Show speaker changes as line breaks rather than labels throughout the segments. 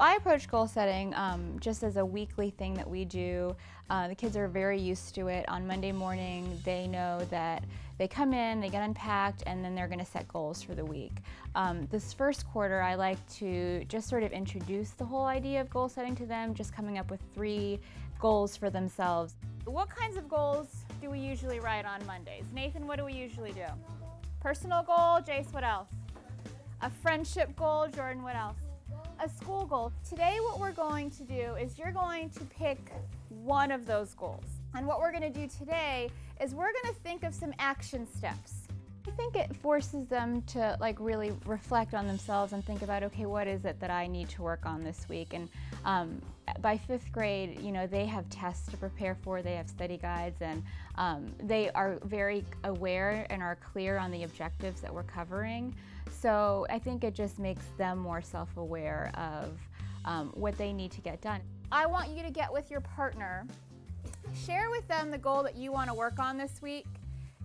I approach goal setting just as a weekly thing that we do. The kids are very used to it. On Monday morning, they know that they come in, they get unpacked, and then they're going to set goals for the week. This first quarter, I like to just sort of introduce the whole idea of goal setting to them, just coming up with 3 goals for themselves. What kinds of goals do we usually write on Mondays? Nathan, what do we usually do? Personal goal. Jace, what else? A friendship goal. Jordan, what else? A school goal. Today what we're going to do is you're going to pick one of those goals. And what we're going to do today is we're going to think of some action steps. I think it forces them to really reflect on themselves and think about, okay, what is it that I need to work on this week? And by 5th grade, they have tests to prepare for, they have study guides, and they are very aware and are clear on the objectives that we're covering. So I think it just makes them more self-aware of what they need to get done. I want you to get with your partner, share with them the goal that you want to work on this week,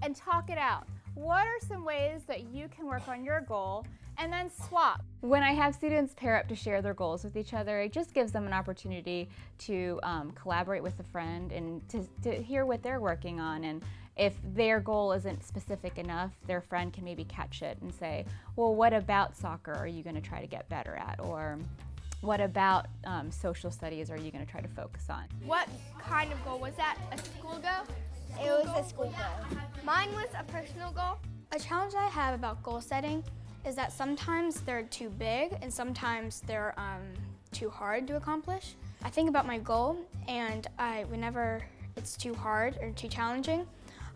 and talk it out. What are some ways that you can work on your goal, and then swap? When I have students pair up to share their goals with each other, it just gives them an opportunity to collaborate with a friend and to hear what they're working on. And if their goal isn't specific enough, their friend can maybe catch it and say, well, what about soccer are you going to try to get better at? Or what about social studies are you going to try to focus on?
What kind of goal was that? A school goal?
It was a school goal.
Mine was a personal goal.
A challenge I have about goal setting is that sometimes they're too big and sometimes they're too hard to accomplish. I think about my goal, and whenever it's too hard or too challenging,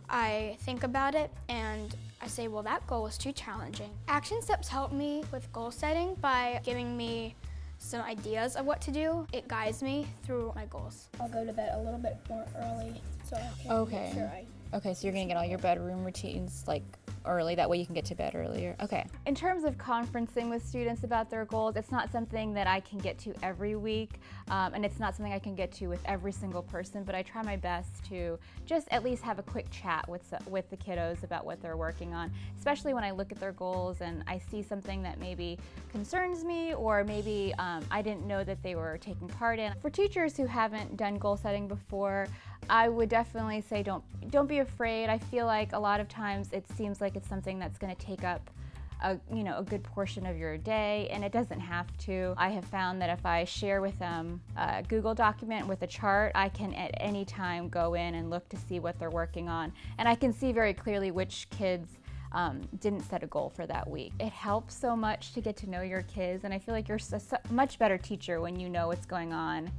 I think about it and I say, well, that goal was too challenging. Action steps help me with goal setting by giving me some ideas of what to do. It guides me through my goals.
I'll go to bed a little bit more early so I can make sure
Okay, so you're gonna get all your bedroom routines early, that way you can get to bed earlier. Okay. In terms of conferencing with students about their goals, it's not something that I can get to every week, and it's not something I can get to with every single person, but I try my best to just at least have a quick chat with the kiddos about what they're working on, especially when I look at their goals and I see something that maybe concerns me, or maybe I didn't know that they were taking part in. For teachers who haven't done goal setting before, I would definitely say don't be afraid. I feel like a lot of times it seems like it's something that's going to take up a good portion of your day, and it doesn't have to. I have found that if I share with them a Google document with a chart, I can at any time go in and look to see what they're working on, and I can see very clearly which kids didn't set a goal for that week. It helps so much to get to know your kids, and I feel like you're a much better teacher when you know what's going on.